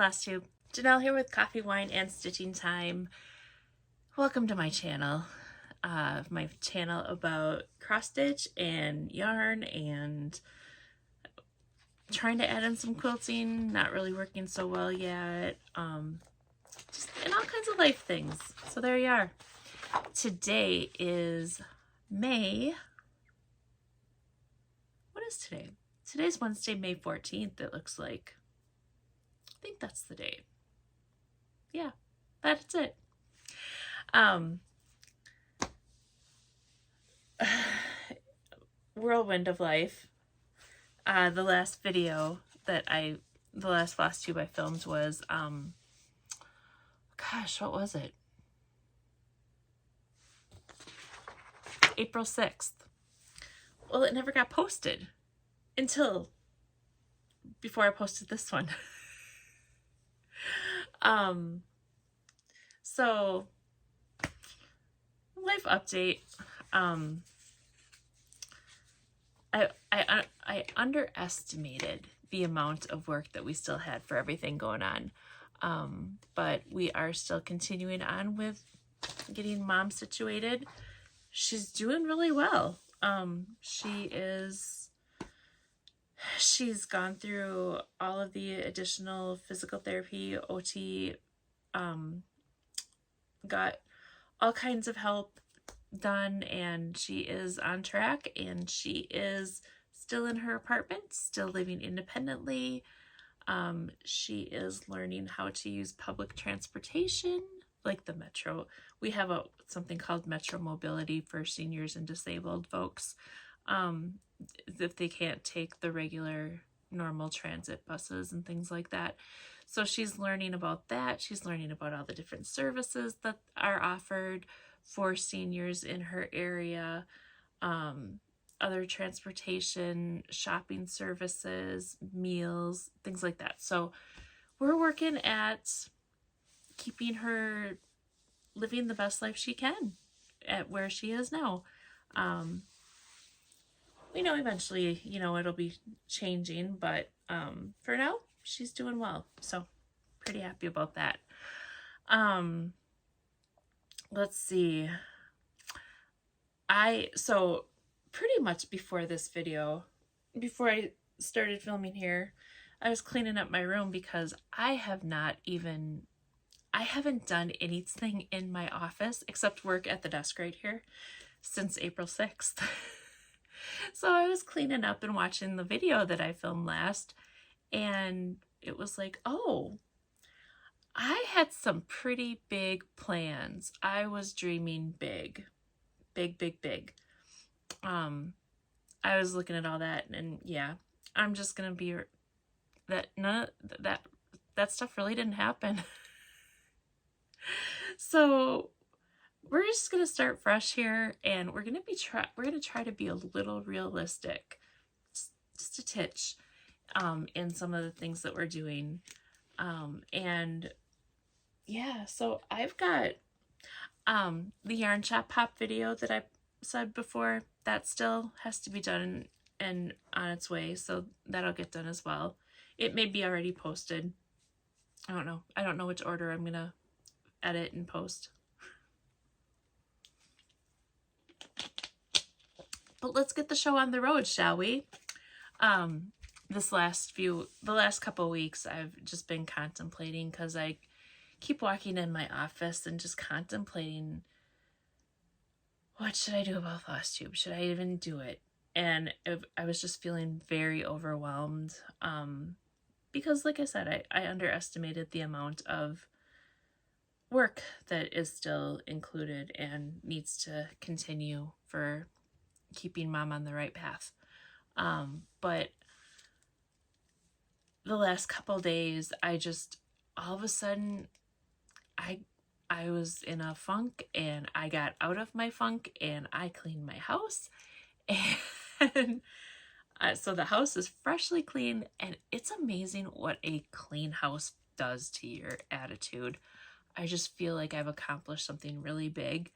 FlossTube. Janelle here with Coffee, Wine, and Stitching Time. Welcome to my channel. My channel about cross stitch and yarn and trying to add in some quilting, not really working so well yet. Just and all kinds of life things. So there you are. Today is May. What is today? Today's Wednesday, May 14th, it looks like. I think that's the date. Yeah, that's it. Whirlwind of life. The last video that the last FlossTube I filmed was, gosh, what was it? April 6th. Well, it never got posted until before I posted this one. So life update. I underestimated the amount of work that we still had for everything going on. But we are still continuing on with getting Mom situated. She's doing really well. She's gone through all of the additional physical therapy, OT, got all kinds of help done, and she is on track, and she is still in her apartment, still living independently. She is learning how to use public transportation, like the Metro. We have something called Metro Mobility for seniors and disabled folks. If they can't take the regular normal transit buses and things like that. So she's learning about that. She's learning about all the different services that are offered for seniors in her area, other transportation, shopping services, meals, things like that. So we're working at keeping her living the best life she can at where she is now. We know eventually, it'll be changing, but for now, she's doing well. So pretty happy about that. Let's see. So pretty much before this video, before I started filming here, I was cleaning up my room because I haven't done anything in my office except work at the desk right here since April 6th. So I was cleaning up and watching the video that I filmed last, and it was like, oh, I had some pretty big plans. I was dreaming big. Big. I was looking at all that, and yeah, I'm just gonna be that stuff really didn't happen. So we're just gonna start fresh here, and we're gonna try to be a little realistic, just a titch, in some of the things that we're doing, and yeah. So I've got the yarn shop pop video that I said before, that still has to be done and on its way, so that'll get done as well. It may be already posted. I don't know which order I'm gonna edit and post. But let's get the show on the road, shall we? The last couple weeks, I've just been contemplating, because I keep walking in my office and just contemplating, what should I do about FlossTube? Should I even do it? And I was just feeling very overwhelmed, because like I said, I underestimated the amount of work that is still included and needs to continue for keeping Mom on the right path. But the last couple days, I just, all of a sudden, I was in a funk, and I got out of my funk, and I cleaned my house, and so the house is freshly clean, and it's amazing what a clean house does to your attitude. I just feel like I've accomplished something really big.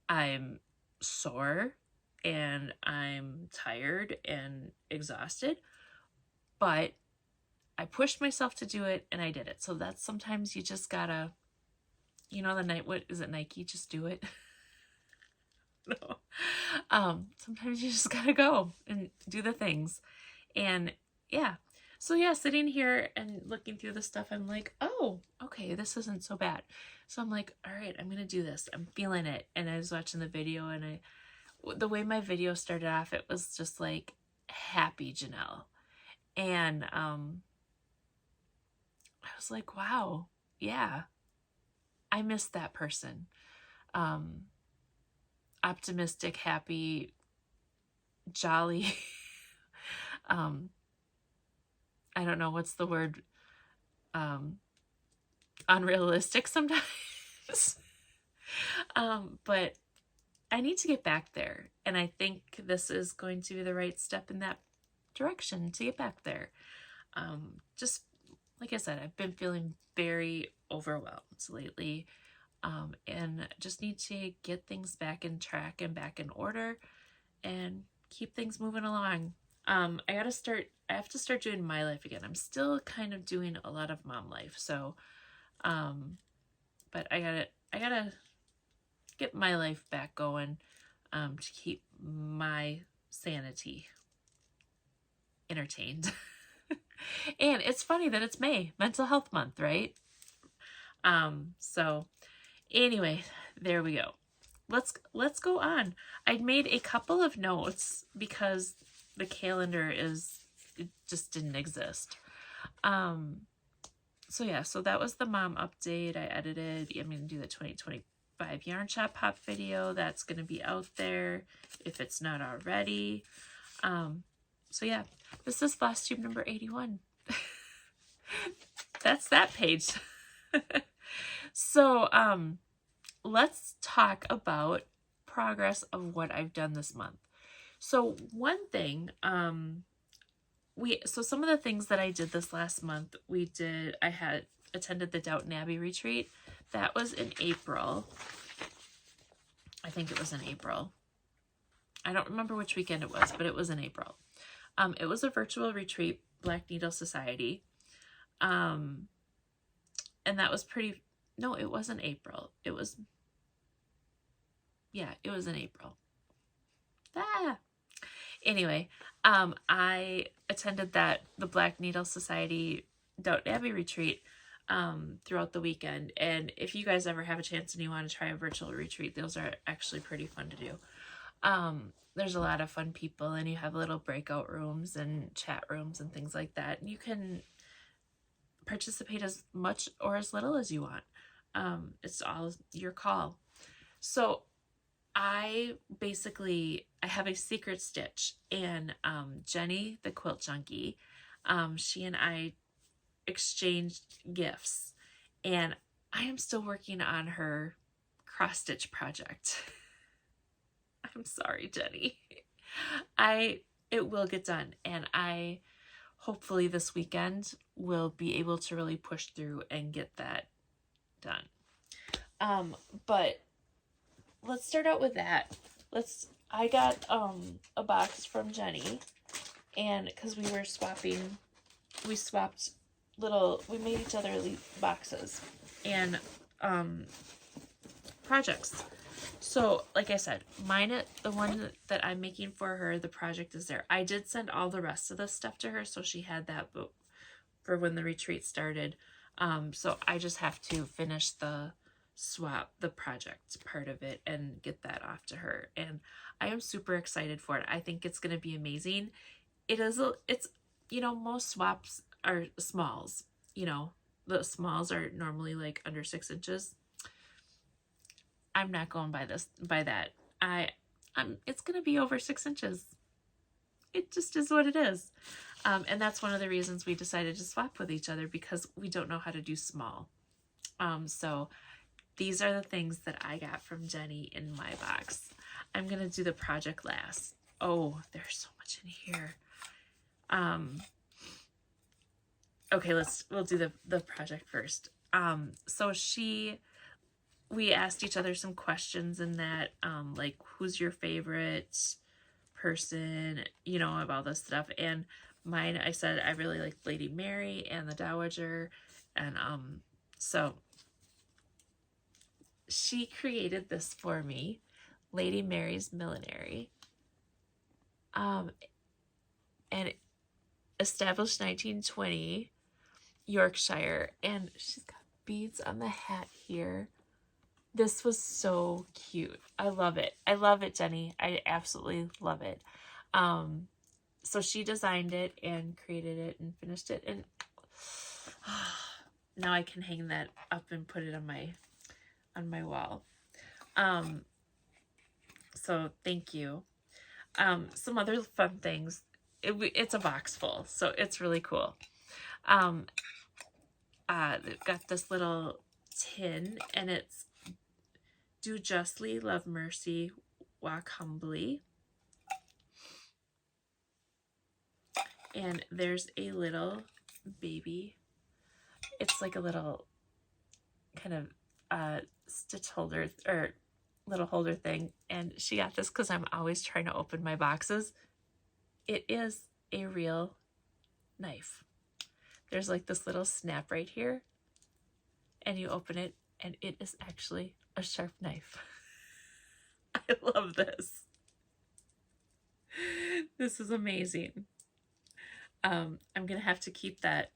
I'm sore, and I'm tired and exhausted, but I pushed myself to do it and I did it. So that's sometimes you just gotta, you know, the night, what is it, Nike? Just do it. No. Sometimes you just gotta go and do the things. And yeah. So yeah, sitting here and looking through the stuff, I'm like, oh, okay, this isn't so bad. So I'm like, all right, I'm gonna do this. I'm feeling it. And I was watching the video, and the way my video started off, it was just like happy Janelle. And I was like, wow, yeah, I missed that person. Optimistic, happy, jolly. I don't know what's the word. Unrealistic sometimes. But I need to get back there, and I think this is going to be the right step in that direction to get back there. Just like I said, I've been feeling very overwhelmed lately, and just need to get things back in track and back in order and keep things moving along. I have to start doing my life again. I'm still kind of doing a lot of mom life, so but I gotta get my life back going, to keep my sanity entertained. And it's funny that it's May, Mental Health Month, right? So anyway, there we go. Let's go on. I made a couple of notes because the calendar it just didn't exist. So yeah, so that was the mom update. I edited. I'm gonna do the 2025 Yarn Shop Pop video. That's gonna be out there if it's not already. So yeah, this is FlossTube number 81. That's that page. So let's talk about progress of what I've done this month. So one thing, so some of the things that I did this last month, I had attended the Downton Abbey retreat. That was in April. I think it was in April. I don't remember which weekend it was, but it was in April. It was a virtual retreat, Black Needle Society. And that was no, it wasn't April. It was in April. Anyway, I attended the Black Needle Society Downton Abbey retreat throughout the weekend. And if you guys ever have a chance and you want to try a virtual retreat, those are actually pretty fun to do. There's a lot of fun people, and you have little breakout rooms and chat rooms and things like that. And you can participate as much or as little as you want. It's all your call. So I have a secret stitch, and Jenny, the quilt junkie, she and I exchanged gifts, and I am still working on her cross stitch project. I'm sorry, Jenny. It will get done, and I hopefully this weekend will be able to really push through and get that done. But let's start out with that. I got a box from Jenny, and because we made each other boxes and projects. So like I said, the one that I'm making for her, the project is there. I did send all the rest of the stuff to her, so she had that for when the retreat started. So I just have to finish the project part of it and get that off to her, and I am super excited for it. I think it's going to be amazing. It's most swaps are smalls. The smalls are normally like under 6 inches. I'm not going by that. It's going to be over 6 inches. It just is what it is. And that's one of the reasons we decided to swap with each other, because we don't know how to do small. So these are the things that I got from Jenny in my box. I'm going to do the project last. Oh, there's so much in here. Okay, we'll do the project first. So we asked each other some questions in that, like, who's your favorite person, about this stuff. And Mine, I said I really like Lady Mary and the Dowager, and so she created this for me, Lady Mary's Millinery, and established 1920, Yorkshire, and she's got beads on the hat here. This was so cute. I love it. I love it, Jenny. I absolutely love it. So she designed it and created it and finished it, and now I can hang that up and put it on my wall. So thank you. Some other fun things. It's a box full, so it's really cool. They've got this little tin, and it's Do Justly, Love Mercy, Walk Humbly. And there's a little baby. It's like a little kind of stitch holder or little holder thing. And she got this because I'm always trying to open my boxes. It is a real knife. There's like this little snap right here. And you open it, and it is actually a sharp knife. I love this. This is amazing. I'm gonna have to keep that.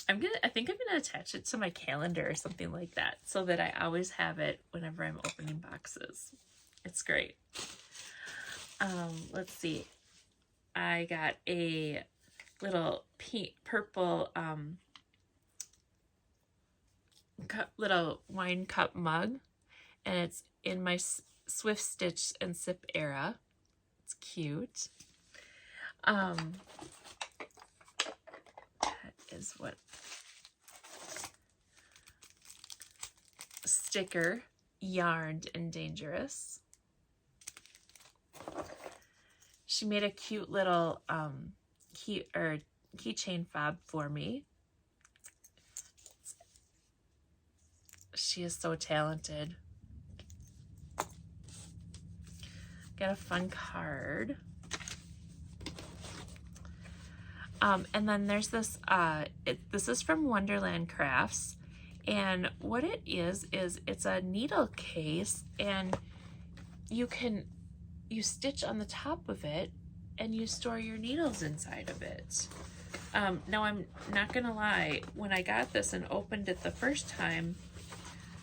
I think I'm gonna attach it to my calendar or something like that, so that I always have it whenever I'm opening boxes. It's great. Let's see. I got a little purple little wine cup mug, and it's in my Swift Stitch and Sip era. It's cute. Is what sticker, Yarned and Dangerous. She made a cute little keychain fob for me. She is so talented. Got a fun card. And then there's this, this is from Wonderland Crafts, and what it is it's a needle case, and you stitch on the top of it, and you store your needles inside of it. Now, I'm not gonna lie, when I got this and opened it the first time,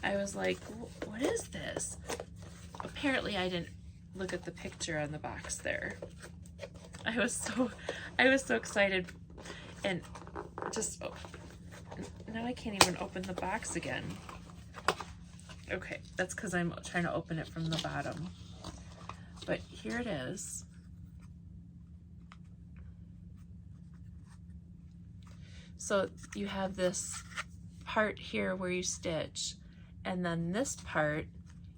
I was like, what is this? Apparently, I didn't look at the picture on the box there. I was so excited, and just now I can't even open the box again. Okay, that's because I'm trying to open it from the bottom. But here it is. So you have this part here where you stitch, and then this part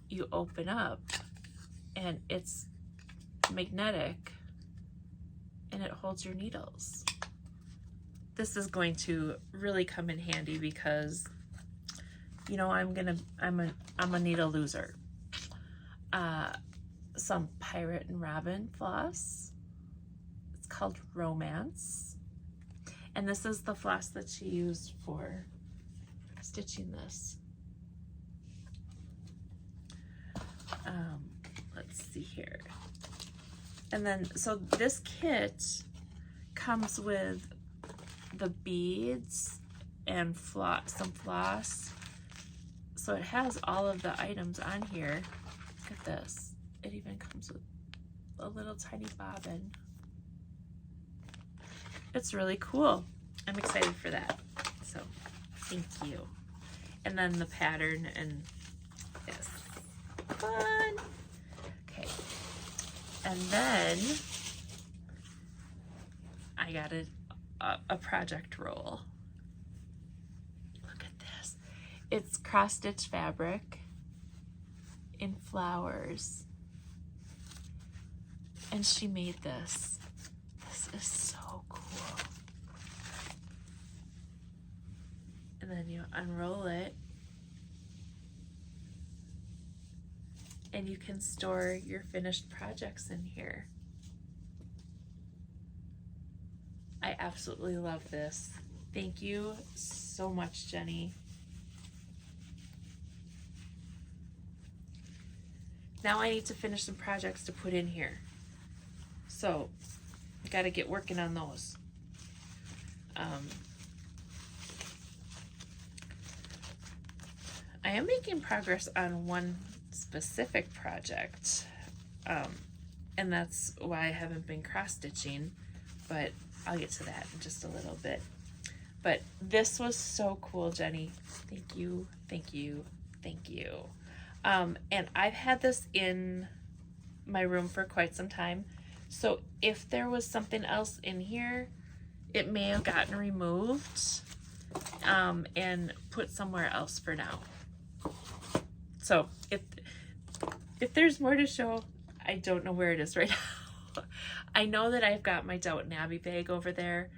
you open up, and it's magnetic, and it holds your needles. This is going to really come in handy because, you know, I'm a needle loser. Some Pirate and Robin floss. It's called Romance. And this is the floss that she used for stitching this. Let's see here. And then, so this kit comes with the beads and some floss. So it has all of the items on here. Look at this. It even comes with a little tiny bobbin. It's really cool. I'm excited for that. So thank you. And then the pattern, and yes, fun. Okay. And then I got a project roll. Look at this. It's cross stitch fabric in flowers. And she made this. This is so cool. And then you unroll it, and you can store your finished projects in here. I absolutely love this. Thank you so much, Jenny. Now I need to finish some projects to put in here. So, I gotta get working on those. I am making progress on one specific project, and that's why I haven't been cross-stitching, but I'll get to that in just a little bit. But this was so cool, Jenny. Thank you, thank you, thank you. And I've had this in my room for quite some time, so if there was something else in here, it may have gotten removed and put somewhere else for now. So if there's more to show, I don't know where it is right now. I know that I've got my Downton Abbey bag over there,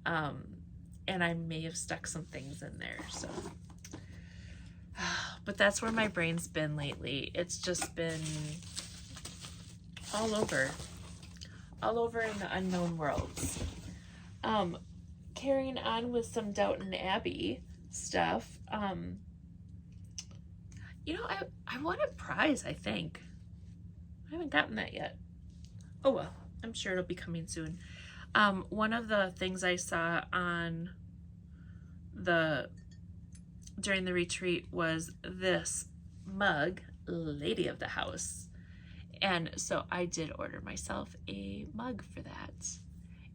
and I may have stuck some things in there. So, but that's where my brain's been lately. It's just been all over in the unknown worlds. Carrying on with some Downton Abbey stuff. You know, I won a prize, I think. I haven't gotten that yet. Oh well, I'm sure it'll be coming soon. One of the things I saw on during the retreat was this mug, Lady of the House. And so I did order myself a mug for that.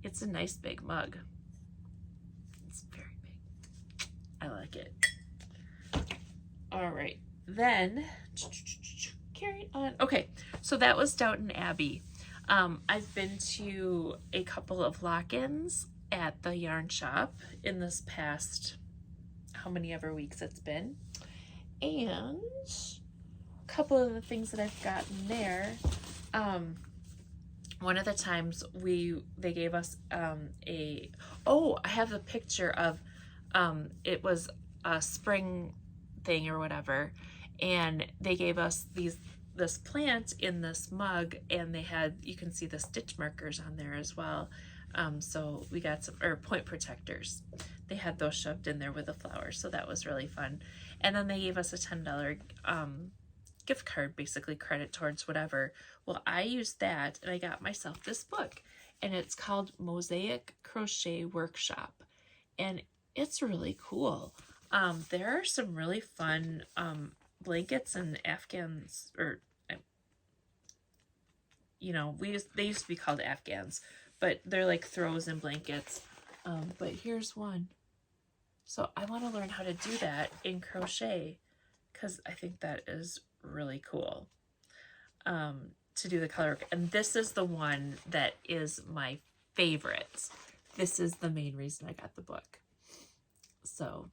It's a nice big mug. It's very big. I like it. All right. Then, carrying on. Okay, so that was Downton Abbey. I've been to a couple of lock-ins at the yarn shop in this past, how many ever weeks it's been. And a couple of the things that I've gotten there, one of the times they gave us I have a picture of, it was a spring thing or whatever, and they gave us this plant in this mug, and they had, you can see the stitch markers on there as well. So we got some, or point protectors. They had those shoved in there with the flowers, so that was really fun. And then they gave us a $10 gift card, basically credit towards whatever. Well, I used that, and I got myself this book, and it's called Mosaic Crochet Workshop, and it's really cool. There are some really fun blankets and afghans, or you know, they used to be called afghans, but they're like throws and blankets. But here's one. So I want to learn how to do that in crochet, because I think that is really cool, to do the color work. And this is the one that is my favorite. This is the main reason I got the book. So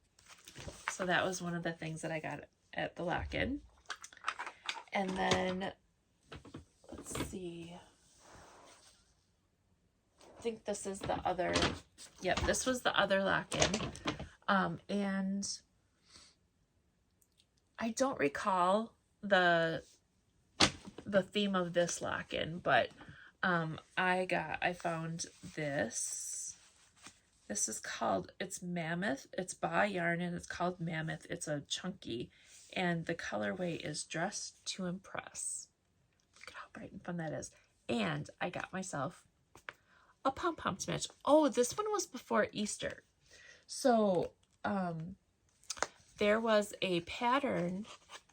that was one of the things that I got at the lock-in. And then, let's see. I think this is the other, yep, this was the other lock-in. And I don't recall the theme of this lock-in, but I found this. This is called, it's Mammoth. It's Ba yarn, and it's called Mammoth. It's a chunky, and the colorway is Dress to Impress. Look at how bright and fun that is. And I got myself a pom-pom to match. Oh, this one was before Easter. So there was a pattern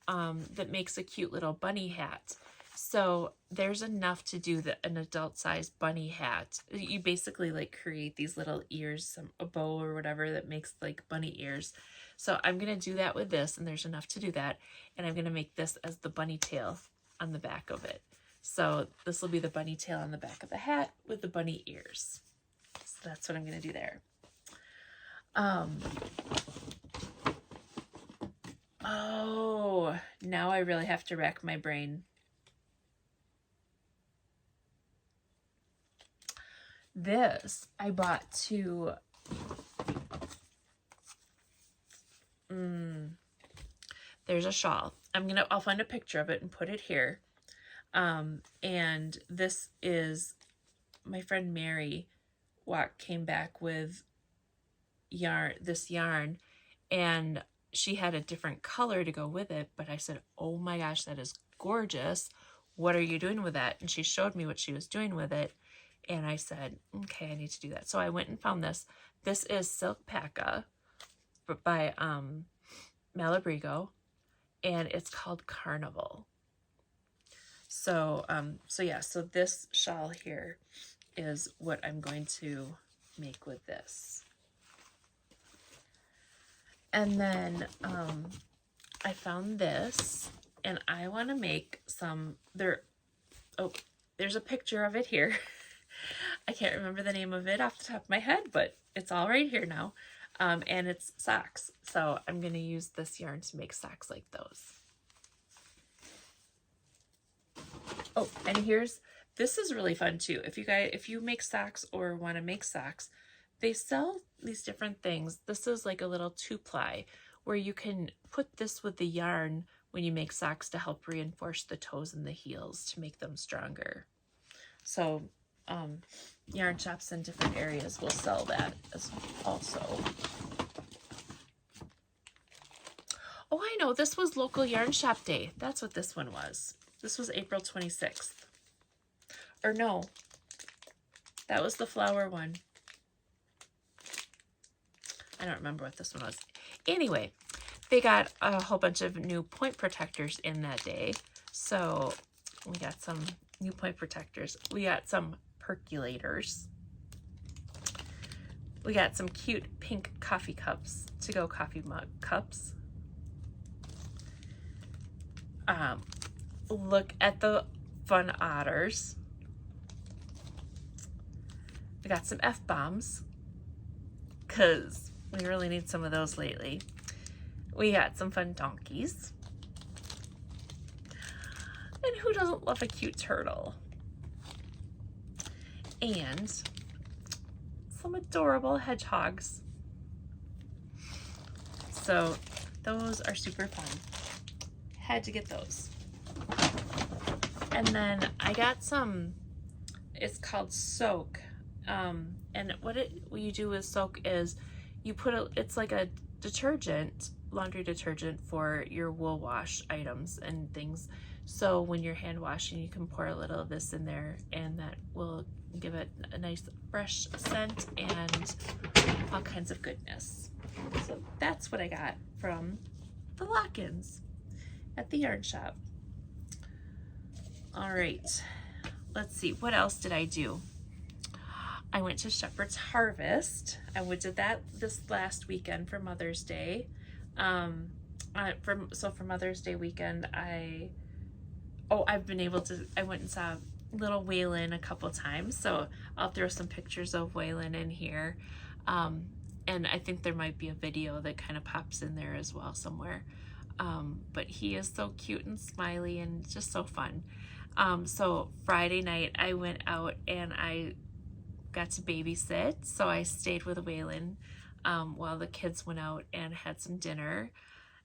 that makes a cute little bunny hat. So there's enough to do an adult sized bunny hat. You basically like create these little ears, a bow or whatever that makes like bunny ears. So I'm going to do that with this, and there's enough to do that. And I'm going to make this as the bunny tail on the back of it. So this will be the bunny tail on the back of the hat with the bunny ears. So that's what I'm going to do there. Oh, now I really have to rack my brain. This I bought to there's a shawl. I'll find a picture of it and put it here. And this is my friend Mary came back with this yarn, and she had a different color to go with it, but I said, oh my gosh, that is gorgeous. What are you doing with that? And she showed me what she was doing with it, and I said, okay, I need to do that. So I went and found this. This is Silk Paca by Malabrigo, and it's called Carnival. So so this shawl here is what I'm going to make with this. And then I found this, and I want to make some, there's a picture of it here. I can't remember the name of it off the top of my head, but it's all right here now. And it's socks. So I'm going to use this yarn to make socks like those. Oh, and this is really fun too. If you make socks or want to make socks, they sell these different things. This is like a little 2-ply where you can put this with the yarn when you make socks to help reinforce the toes and the heels to make them stronger. So yarn shops in different areas will sell that as also. Oh, I know, this was local yarn shop day. That's what this one was. This was April 26th. Or no, that was the flower one. I don't remember what this one was. Anyway, they got a whole bunch of new point protectors in that day. So we got some new point protectors. We got some percolators. We got some cute pink coffee cups, to-go coffee mug cups. Look at the fun otters. We got some F-bombs, because we really need some of those lately. We got some fun donkeys. And who doesn't love a cute turtle? And some adorable hedgehogs. So those are super fun. Had to get those. And then I got some, it's called Soak. And what you do with Soak is you put it's like a detergent, laundry detergent for your wool wash items and things. So when you're hand washing, you can pour a little of this in there, and that will give it a nice fresh scent and all kinds of goodness. So that's what I got from the lock-ins at the yarn shop. All right, let's see, what else did I do? I went to Shepherd's Harvest. I did that this last weekend for Mother's Day. For Mother's Day weekend, I went and saw little Waylon a couple times, so I'll throw some pictures of Waylon in here. And I think there might be a video that kind of pops in there as well somewhere. But he is so cute and smiley and just so fun. So Friday night I went out and I got to babysit, so I stayed with Waylon while the kids went out and had some dinner,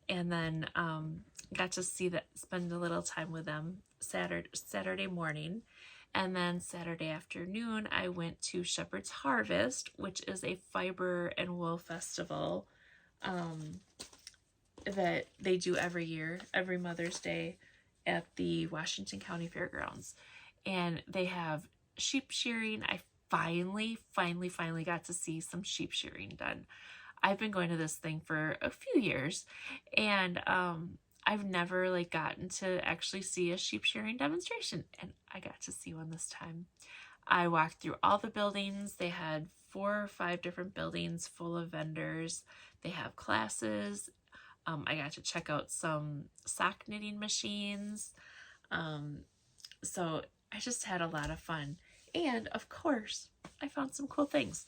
and then got to spend a little time with them Saturday morning. And then Saturday afternoon I went to Shepherd's Harvest, which is a fiber and wool festival that they do every year, every Mother's Day at the Washington County Fairgrounds. And they have sheep shearing. I finally got to see some sheep shearing done. I've been going to this thing for a few years, and I've never gotten to actually see a sheep shearing demonstration, and I got to see one this time. I walked through all the buildings. They had 4 or 5 different buildings full of vendors. They have classes. I got to check out some sock knitting machines. So I just had a lot of fun. And of course, I found some cool things.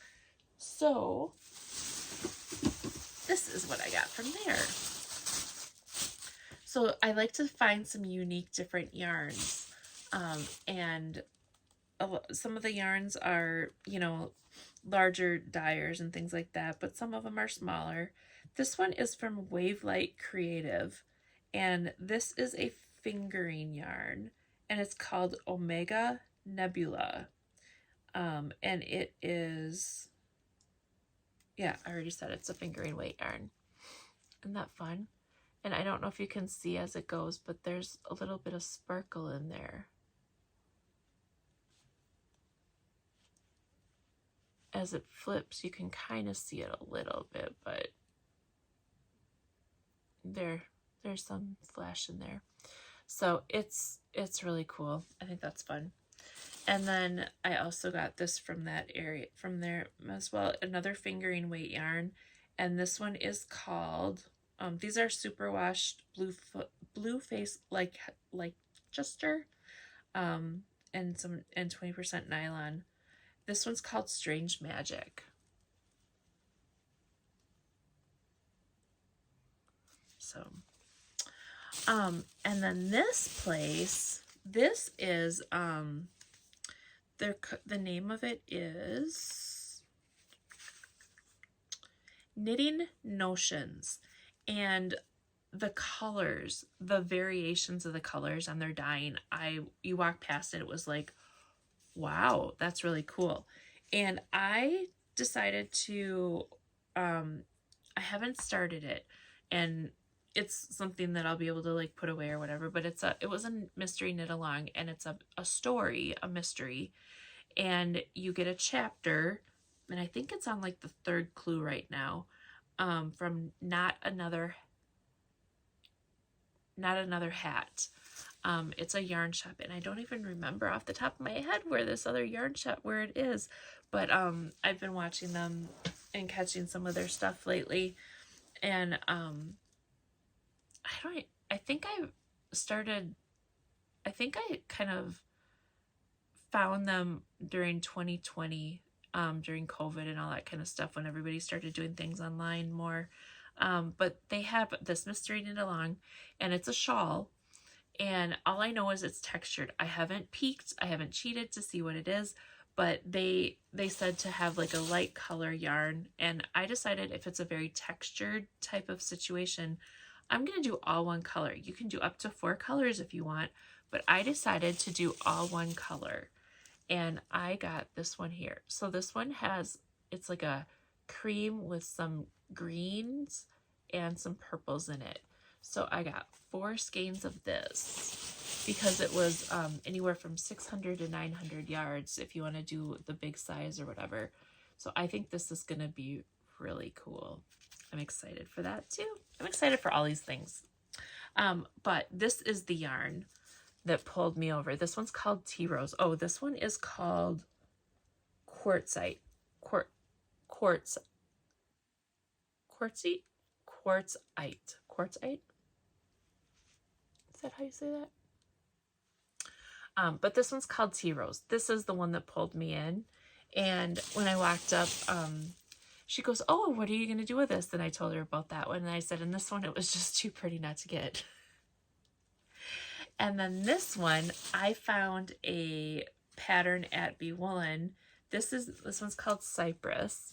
So this is what I got from there. So I like to find some unique different yarns. And some of the yarns are, larger dyers and things like that, but some of them are smaller. This one is from Wavelight Creative, and this is a fingering yarn, and it's called Omega Nebula. And it is, yeah, I already said it's a fingering weight yarn. Isn't that fun? And I don't know if you can see as it goes, but there's a little bit of sparkle in there. As it flips, you can kind of see it a little bit, but there's some flash in there. So it's really cool. I think that's fun. And then I also got this from that area, from there as well, another fingering weight yarn. And this one is called, these are superwash blue face like Chester, and 20% nylon. This one's called Strange Magic. So, and then this place, this is, the name of it is Knitting Notions, and the colors, the variations of the colors on their dyeing, you walk past it, it was like, wow, that's really cool. And I decided to, I haven't started it, and it's something that I'll be able to like put away or whatever, but it was a mystery knit along, and it's a story, a mystery, and you get a chapter, and I think it's on like the 3rd clue right now, from Not Another Hat. It's a yarn shop, and I don't even remember off the top of my head where this other yarn shop, where it is, but I've been watching them and catching some of their stuff lately, and I think I kind of found them during 2020, during COVID and all that kind of stuff, when everybody started doing things online more. But they have this mystery knit along, and it's a shawl, and all I know is it's textured. I haven't peeked, I haven't cheated to see what it is, but they said to have like a light color yarn, and I decided if it's a very textured type of situation, I'm gonna do all one color. You can do up to 4 colors if you want, but I decided to do all one color, and I got this one here. So this one it's like a cream with some greens and some purples in it. So I got 4 skeins of this because it was anywhere from 600 to 900 yards if you want to do the big size or whatever. So I think this is going to be really cool. I'm excited for that too. I'm excited for all these things. But this is the yarn that pulled me over. This one's called Tea Rose. Oh, this one is called Quartzite. Quartzite. Is that how you say that? But this one's called Tea Rose. This is the one that pulled me in. And when I walked up, she goes, oh, what are you going to do with this? And I told her about that one. And I said, and this one, it was just too pretty not to get. And then this one, I found a pattern at Be Woolen. This one's called Cypress.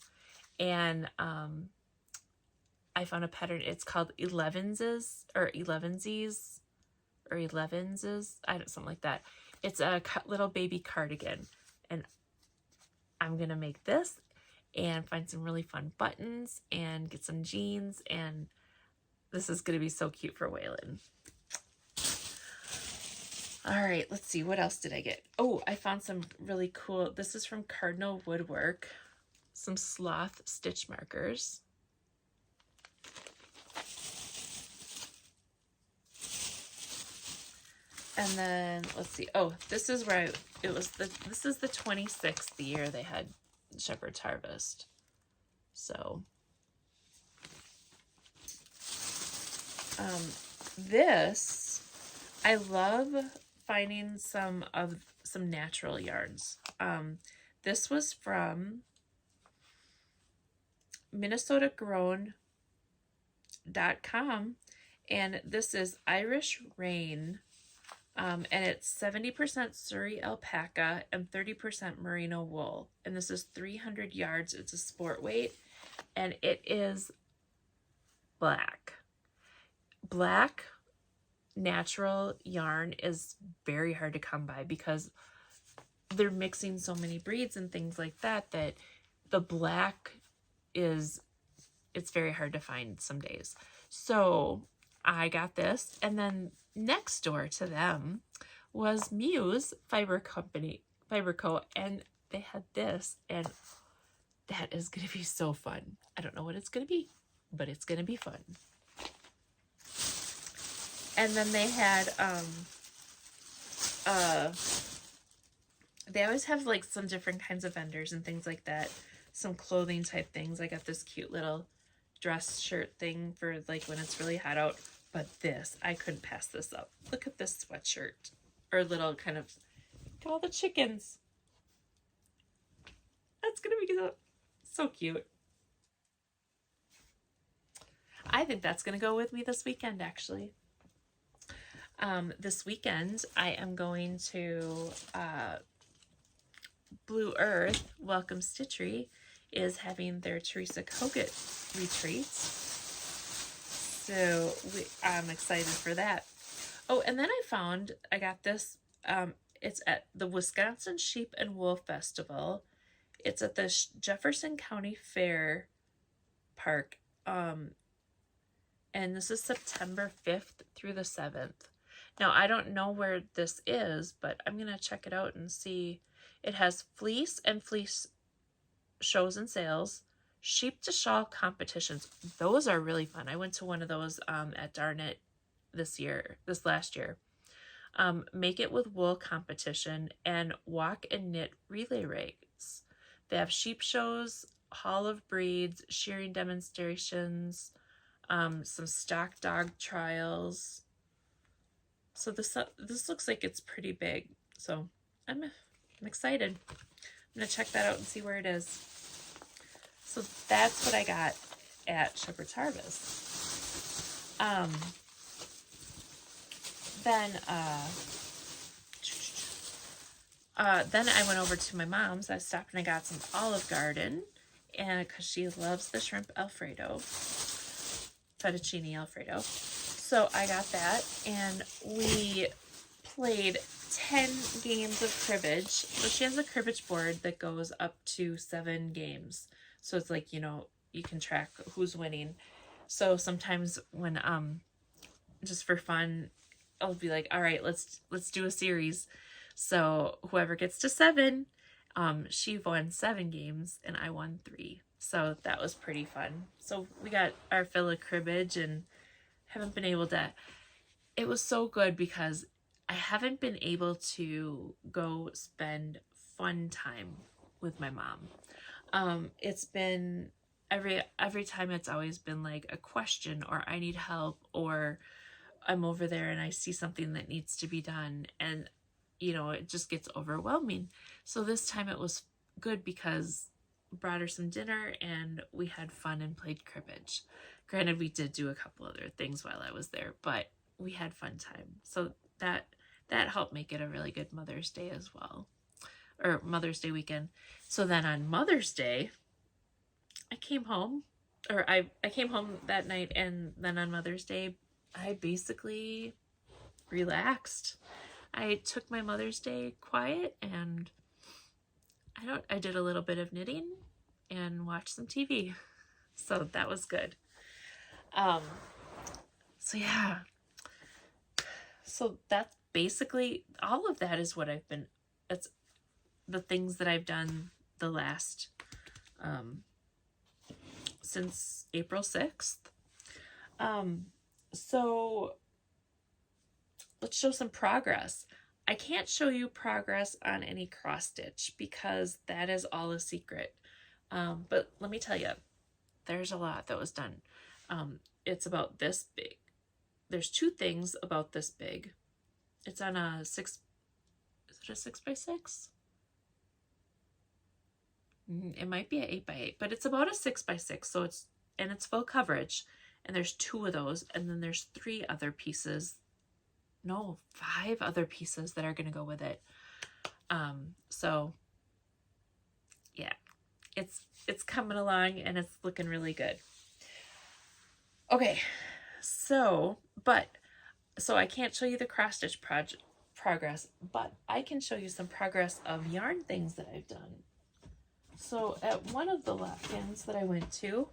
And I found a pattern. It's called Elevenses, something like that. It's a little baby cardigan, and I'm gonna make this and find some really fun buttons and get some jeans, and this is gonna be so cute for Waylon. All right, let's see, what else did I get? Oh, I found some really cool, this is from Cardinal Woodwork, some sloth stitch markers. And then let's see. Oh, this is where this is the 26th year they had Shepherd's Harvest. So this, I love finding some natural yarns. This was from MinnesotaGrown.com, and this is Irish Rain. And it's 70% Surrey alpaca and 30% merino wool. And this is 300 yards. It's a sport weight, and it is black. Black natural yarn is very hard to come by because they're mixing so many breeds and things like that, that the black is, it's very hard to find some days. So I got this, and then next door to them was Muse Fiber Co, and they had this, and that is going to be so fun. I don't know what it's going to be, but it's going to be fun. And then they had, they always have like some different kinds of vendors and things like that. Some clothing type things. I got this cute little dress shirt thing for like when it's really hot out. But this, I couldn't pass this up. Look at this sweatshirt. Or little kind of, look at all the chickens. That's going to be so cute. I think that's going to go with me this weekend, actually. This weekend, I am going to Blue Earth. Welcome Stitchery is having their Teresa Kogut retreats. So I'm excited for that. Oh, and then I got this. It's at the Wisconsin Sheep and Wool Festival. It's at the Jefferson County Fair Park. And this is September 5th through the 7th. Now, I don't know where this is, but I'm going to check it out and see. It has fleece and fleece shows and sales, sheep to shawl competitions. Those are really fun. I went to one of those at Darnit this last year. Make it with wool competition and walk and knit relay race. They have sheep shows, hall of breeds, shearing demonstrations, some stock dog trials. So this looks like it's pretty big. So I'm excited. I'm gonna check that out and see where it is. So that's what I got at Shepherd's Harvest. Then I went over to my mom's. I stopped and I got some Olive Garden, and because she loves the shrimp Alfredo, fettuccine Alfredo. So I got that, and we played 10 games of cribbage. So she has a cribbage board that goes up to 7 games. So it's like, you know, you can track who's winning. So sometimes when, just for fun, I'll be like, all right, let's do a series. So whoever gets to 7, she won 7 games and I won 3. So that was pretty fun. So we got our fill of cribbage and haven't been able to, it was so good because I haven't been able to go spend fun time with my mom. It's been every time it's always been like a question, or I need help, or I'm over there and I see something that needs to be done, and you know, it just gets overwhelming. So this time it was good because I brought her some dinner and we had fun and played cribbage. Granted, we did do a couple other things while I was there, but we had fun time. So that helped make it a really good Mother's Day as well, or Mother's Day weekend. So then on Mother's Day, I came home, or I came home that night, and then on Mother's Day, I basically relaxed. I took my Mother's Day quiet, and I did a little bit of knitting and watched some TV. So that was good. So yeah. So that's basically, all of that is what that's the things that I've done the last, since April 6th. So let's show some progress. I can't show you progress on any cross stitch because that is all a secret. But let me tell you, there's a lot that was done. It's about this big. There's 2 things about this big. It's on a 6, is it a 6x6? It might be an 8x8, but it's about a 6x6. So it's full coverage, and there's 2 of those, and then there's 3 other pieces. No, 5 other pieces that are going to go with it. So yeah, it's coming along and it's looking really good. Okay, so I can't show you the cross stitch progress, but I can show you some progress of yarn things that I've done. So at one of the lot-ins that I went to,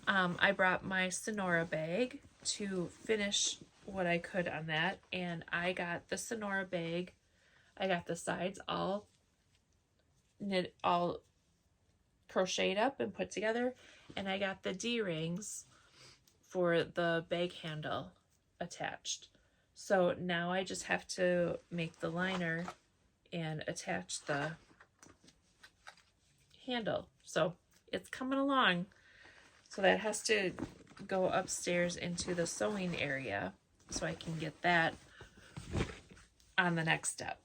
I brought my Sonora bag to finish what I could on that, and I got the Sonora bag. I got the sides all knit, all crocheted up and put together, and I got the D-rings for the bag handle attached. So now I just have to make the liner and attach the handle. So it's coming along. So that has to go upstairs into the sewing area so I can get that on the next step.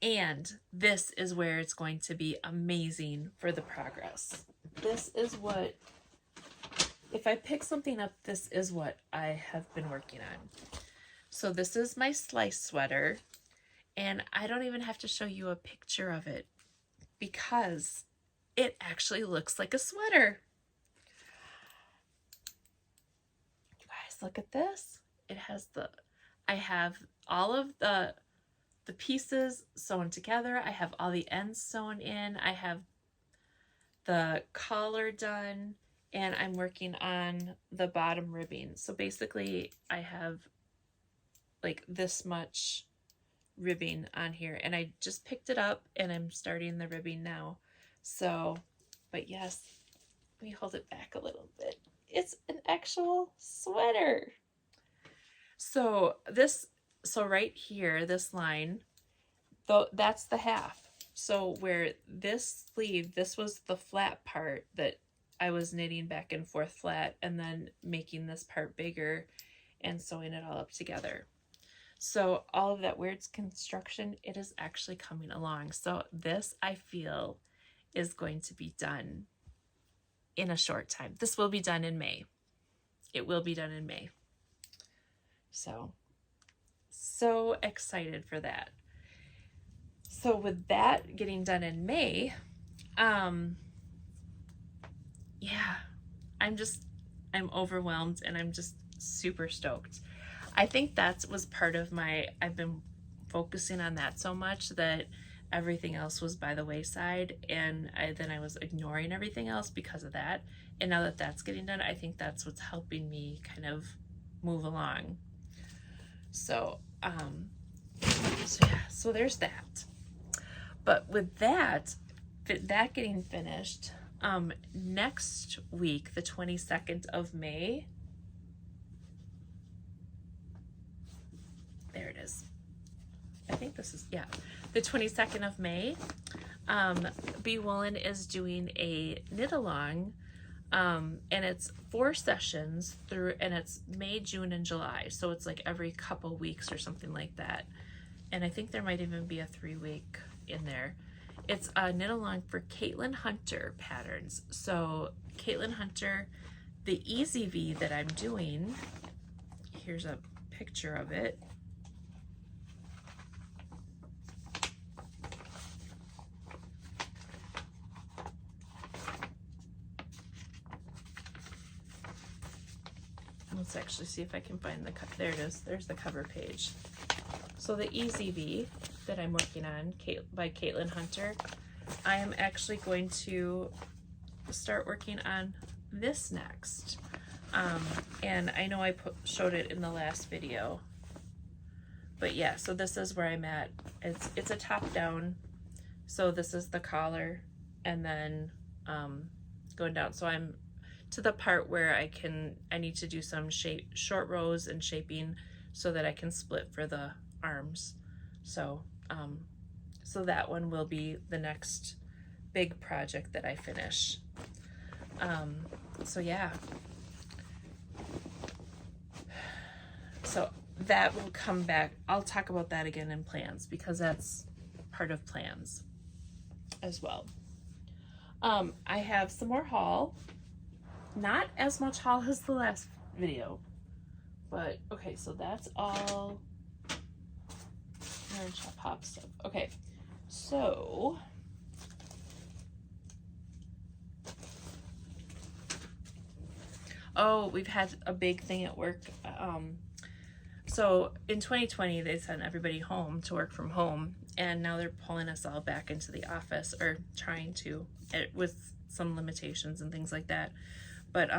And this is where it's going to be amazing for the progress. This is what, if I pick something up, this is what I have been working on. So this is my slice sweater, and I don't even have to show you a picture of it because it actually looks like a sweater. You guys, look at this. It has I have all of the pieces sewn together. I have all the ends sewn in. I have the collar done, and I'm working on the bottom ribbing. So basically I have like this much ribbing on here, and I just picked it up and I'm starting the ribbing now. So, but yes, let me hold it back a little bit. It's an actual sweater. So right here, this line, though, that's the half. So where this sleeve, this was the flat part that I was knitting back and forth flat and then making this part bigger and sewing it all up together. So all of that weird construction, it is actually coming along. So this, I feel, is going to be done in a short time. This will be done in May. It will be done in May. So excited for that. So with that getting done in May, yeah, I'm overwhelmed and I'm just super stoked. I think that was part of I've been focusing on that so much that everything else was by the wayside, and then I was ignoring everything else because of that. And now that that's getting done, I think that's what's helping me kind of move along. So, so there's that. But with that getting finished, next week, the 22nd of May, there it is. I think this is, yeah, the 22nd of May, Be Woolen is doing a knit along, and it's 4 sessions through, and it's May, June, and July. So it's like every couple weeks or something like that. And I think there might even be a 3-week in there. It's a knit along for Caitlin Hunter patterns. So Caitlin Hunter, the Easy V that I'm doing, here's a picture of it. Let's actually see if I can find there it is. There's the cover page. So the Easy V that I'm working on by Caitlin Hunter, I am actually going to start working on this next. And I know I showed it in the last video, but yeah, so this is where I'm at. It's a top down. So this is the collar, and then going down. So I'm to the part where I need to do some short rows and shaping so that I can split for the arms. So so that one will be the next big project that I finish. So yeah, so that will come back. I'll talk about that again in plans because that's part of plans as well. I have some more haul. Not as much haul as the last video, but okay, so that's all Yarn Shop Hop stuff. Okay, so oh, we've had a big thing at work. So in 2020, they sent everybody home to work from home, and now they're pulling us all back into the office, or trying to, with some limitations and things like that. But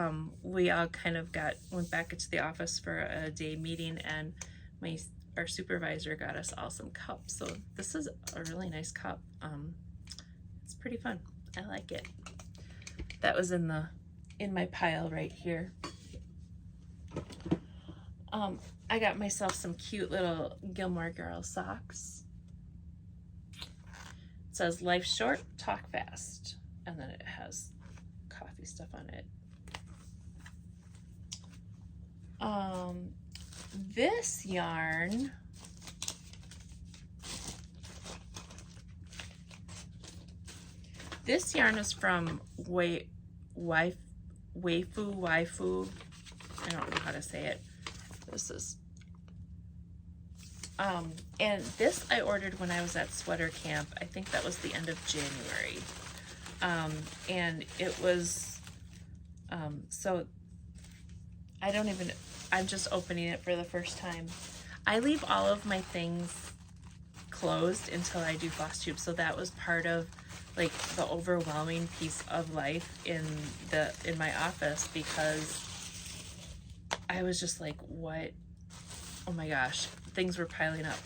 we all kind of went back into the office for a day meeting, and our supervisor got us all some cups. So this is a really nice cup. It's pretty fun. I like it. That was in my pile right here. I got myself some cute little Gilmore Girls socks. It says "Life's short, talk fast," and then it has coffee stuff on it. This yarn, is from Waifu. I don't know how to say it. This is, and this I ordered when I was at sweater camp. I think that was the end of January. And it was, so I'm just opening it for the first time. I leave all of my things closed until I do FlossTube. So that was part of like the overwhelming piece of life in my office, because I was just like, what? Oh my gosh, things were piling up.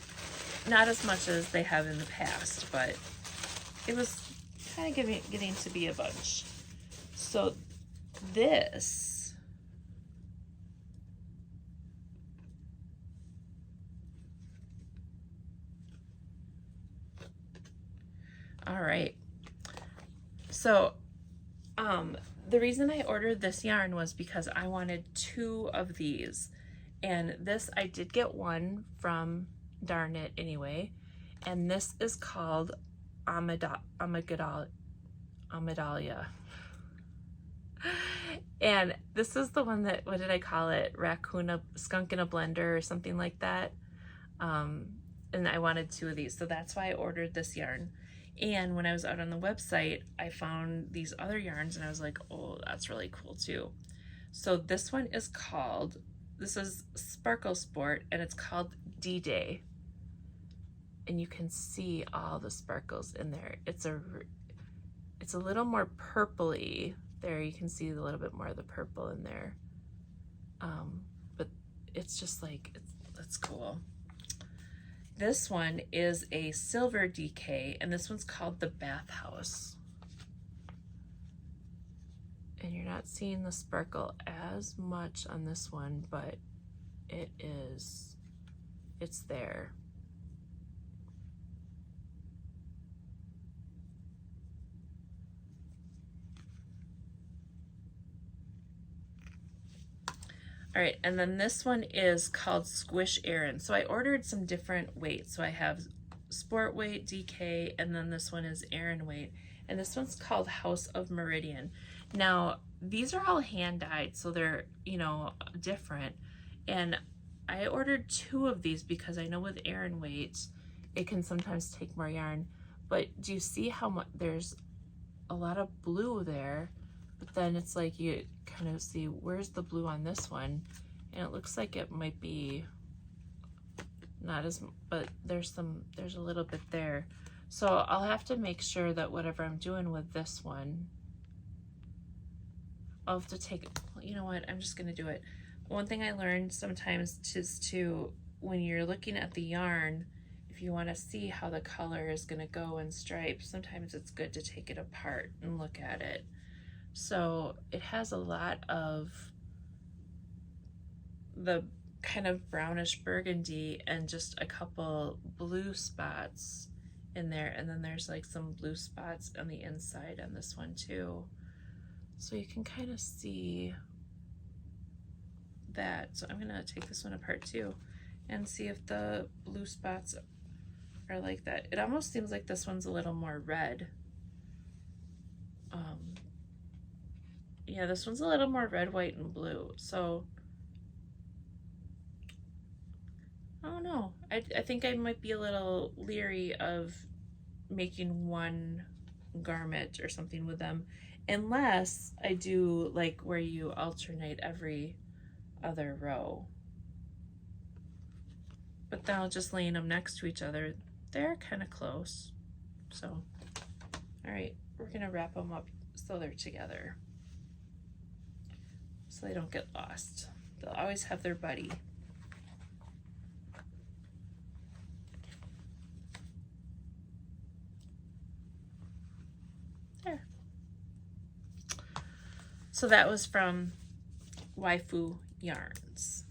Not as much as they have in the past, but it was kind of getting to be a bunch. So this, all right. So, the reason I ordered this yarn was because I wanted 2 of these, and this, I did get one from Darn It anyway, and this is called Amadalia. And this is the one that, what did I call it? Skunk in a blender or something like that. And I wanted 2 of these, so that's why I ordered this yarn. And when I was out on the website, I found these other yarns, and I was like, oh, that's really cool too. So this one is this is Sparkle Sport, and it's called D-Day. And you can see all the sparkles in there. It's a little more purpley. There, you can see a little bit more of the purple in there. But it's just like, that's cool. This one is a silver DK, and this one's called the Bathhouse. And you're not seeing the sparkle as much on this one, but it's there. All right, and then this one is called Squish Aran. So I ordered some different weights. So I have sport weight, DK, and then this one is Aran weight. And this one's called House of Meridian. Now, these are all hand dyed, so they're, different. And I ordered 2 of these because I know with Aran weights, it can sometimes take more yarn. But do you see how much, there's a lot of blue there? But then it's like you kind of see, where's the blue on this one? And it looks like it might be not as, but there's a little bit there. So I'll have to make sure that whatever I'm doing with this one, I'll have to take, you know what, I'm just gonna do it. One thing I learned sometimes is to, when you're looking at the yarn, if you wanna see how the color is gonna go in stripes, sometimes it's good to take it apart and look at it. So it has a lot of the kind of brownish burgundy and just a couple blue spots in there. And then there's like some blue spots on the inside on this one too. So you can kind of see that. So I'm gonna take this one apart too and see if the blue spots are like that. It almost seems like this one's a little more red. Yeah, this one's a little more red, white, and blue. So, I don't know. I think I might be a little leery of making one garment or something with them, unless I do like where you alternate every other row. but now just laying them next to each other, they're kind of close. So, all right, we're gonna wrap them up so they're together, so they don't get lost. They'll always have their buddy. There. So that was from Waifu Yarns.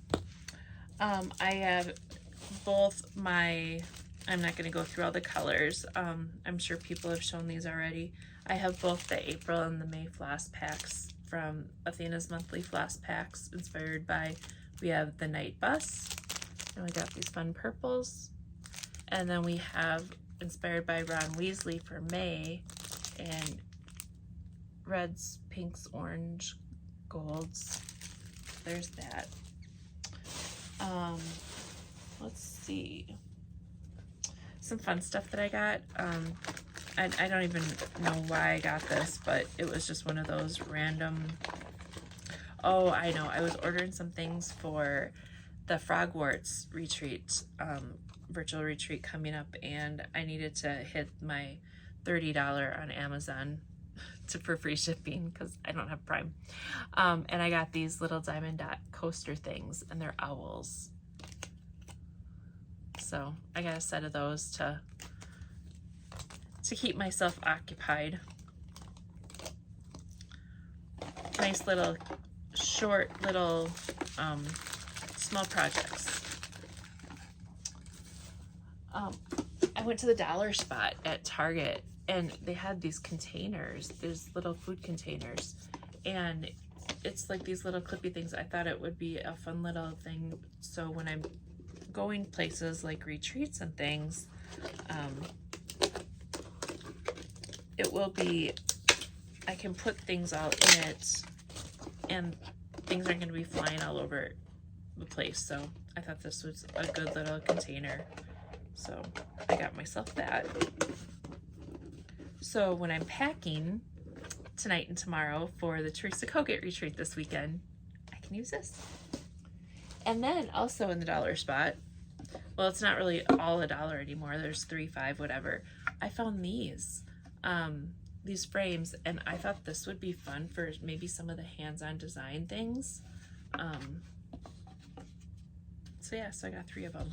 I have both my, I'm not going to go through all the colors. I'm sure people have shown these already. I have both the April and the May floss packs from Athena's Monthly Floss Packs, inspired by, we have the Night Bus, and we got these fun purples. And then we have, inspired by Ron Weasley for May, and reds, pinks, orange, golds. There's that. Let's see. Some fun stuff that I got. I don't even know why I got this, but it was just one of those random. Oh, I know. I was ordering some things for the Frogwarts retreat, virtual retreat coming up, and I needed to hit my $30 on Amazon for free shipping because I don't have Prime. And I got these little diamond dot coaster things, and they're owls. So I got a set of those to keep myself occupied. Nice little short little small projects. I went to the dollar spot at Target, and they had these containers, these little food containers, and it's like these little clippy things. I thought it would be a fun little thing, so when I'm going places like retreats and things, it will be, I can put things all in it, and things aren't going to be flying all over the place. So I thought this was a good little container, so I got myself that. So when I'm packing tonight and tomorrow for the Teresa Kogut retreat this weekend, I can use this. And then also in the dollar spot, well, it's not really all $1 anymore. There's 3, 5, whatever. I found these frames, and I thought this would be fun for maybe some of the hands-on design things. So yeah, so I got 3 of them.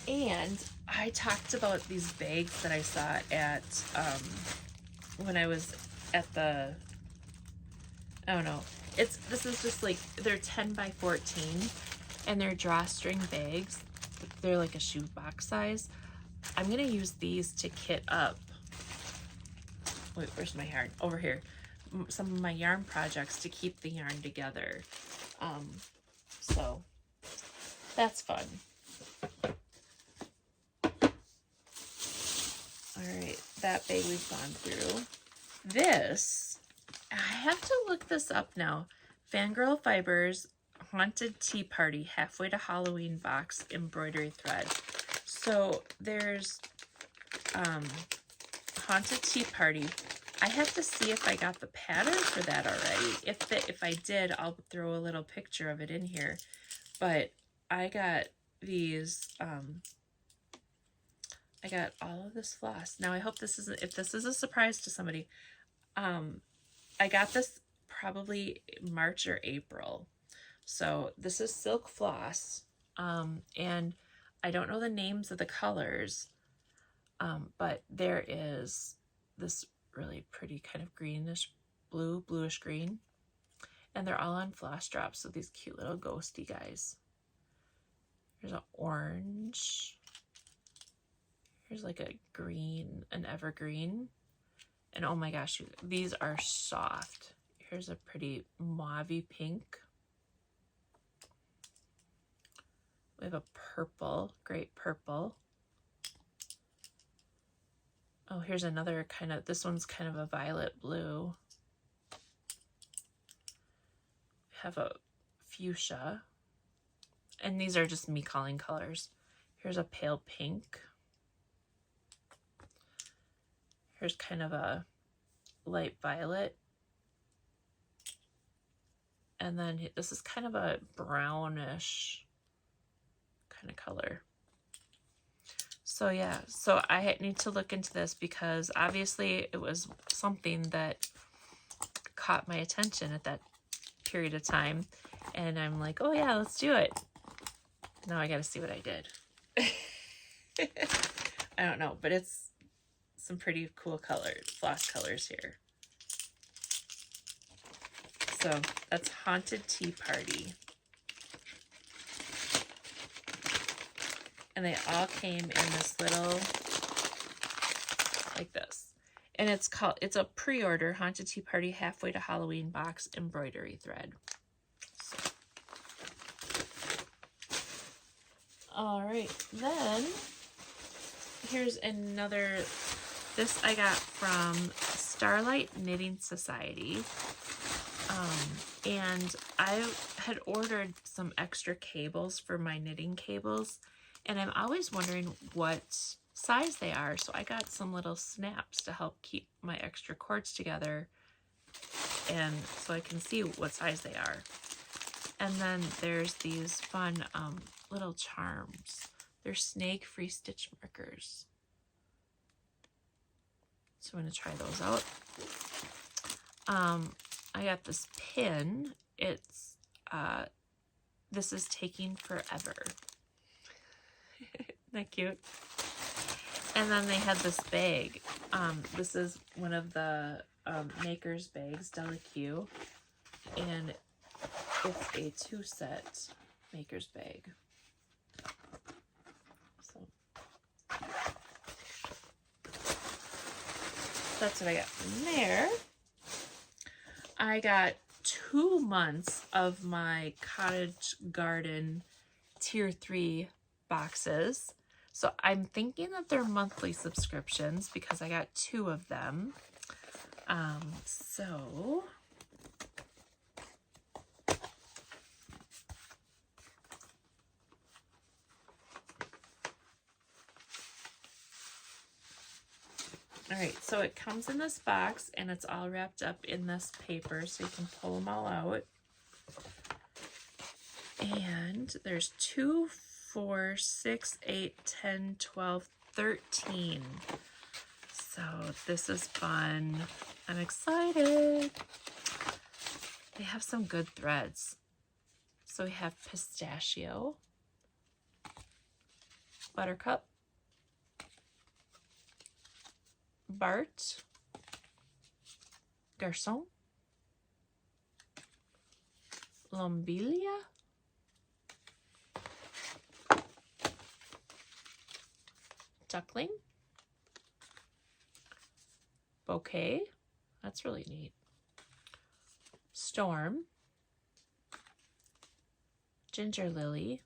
And I talked about these bags that I saw at, when I was at the, I don't know, this is just like, they're 10 by 14, and they're drawstring bags. They're like a shoe box size. I'm gonna use these to kit up, wait, where's my yarn? Over here. Some of my yarn projects to keep the yarn together. So that's fun. All right, that bag we've gone through. This, I have to look this up now. Fangirl Fibers Haunted Tea Party Halfway to Halloween box embroidery thread. So there's Haunted Tea Party. I have to see if I got the pattern for that already. If I did, I'll throw a little picture of it in here. But I got these, I got all of this floss. Now I hope this isn't, if this is a surprise to somebody, I got this probably March or April. So this is silk floss, and I don't know the names of the colors, but there is this really pretty kind of greenish blue, bluish green, and they're all on floss drops, so these cute little ghosty guys. There's an orange, here's like a green, an evergreen, and oh my gosh, these are soft. Here's a pretty mauvey pink. We have a purple, great purple. Oh, here's another kind of, this one's kind of a violet blue. We have a fuchsia. And these are just me calling colors. Here's a pale pink. Here's kind of a light violet. And then this is kind of a brownish kind of color. So yeah, so I need to look into this because obviously it was something that caught my attention at that period of time. And I'm like, oh yeah, let's do it. Now I got to see what I did. I don't know, but it's some pretty cool colors, floss colors here. So that's Haunted Tea Party. And they all came in this little, like this. And it's a pre-order Haunted Tea Party Halfway to Halloween box embroidery thread. So. All right, then here's another, this I got from Starlight Knitting Society. And I had ordered some extra cables for my knitting cables, and I'm always wondering what size they are. So I got some little snaps to help keep my extra cords together, and so I can see what size they are. And then there's these fun little charms. They're snake-free stitch markers. So I'm going to try those out. I got this pin. It's, this is taking forever. Isn't that cute? And then they had this bag. This is one of the maker's bags, Delicue. And it's a 2-set maker's bag. So that's what I got from there. I got 2 months of my Cottage Garden Tier 3 boxes. So I'm thinking that they're monthly subscriptions because I got 2 of them. All right, so it comes in this box and it's all wrapped up in this paper so you can pull them all out. And there's 2, 4, 6, 8, 10, 12, 13. So this is fun. I'm excited. They have some good threads. So we have pistachio, buttercup, Bart, Garçon, Lombilia, Duckling, Bouquet, that's really neat, Storm, Ginger Lily,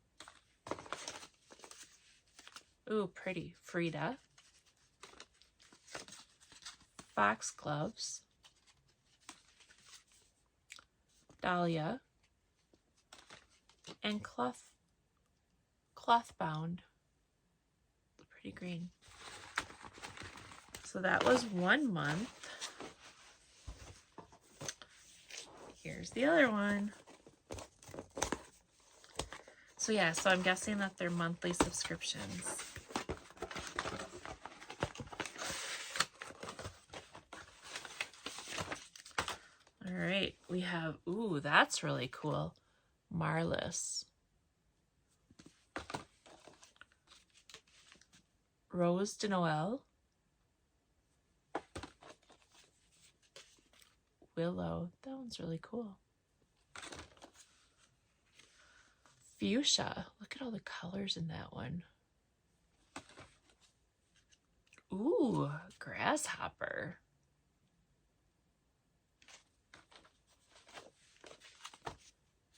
ooh, pretty, Frida, Foxgloves, Dahlia, and cloth bound. Pretty green. So that was 1 month. Here's the other one. So yeah, so I'm guessing that they're monthly subscriptions. All right, we have, ooh, that's really cool. Marlis. Rose de Noël. Willow, that one's really cool. Fuchsia, look at all the colors in that one. Ooh, grasshopper.